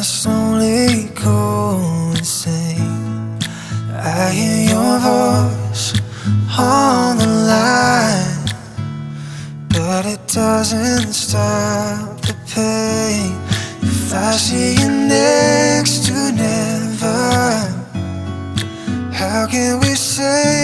slowly go insane. I hear your voice on the line, but it doesn't stop the pain. If I see you next to never, how can we say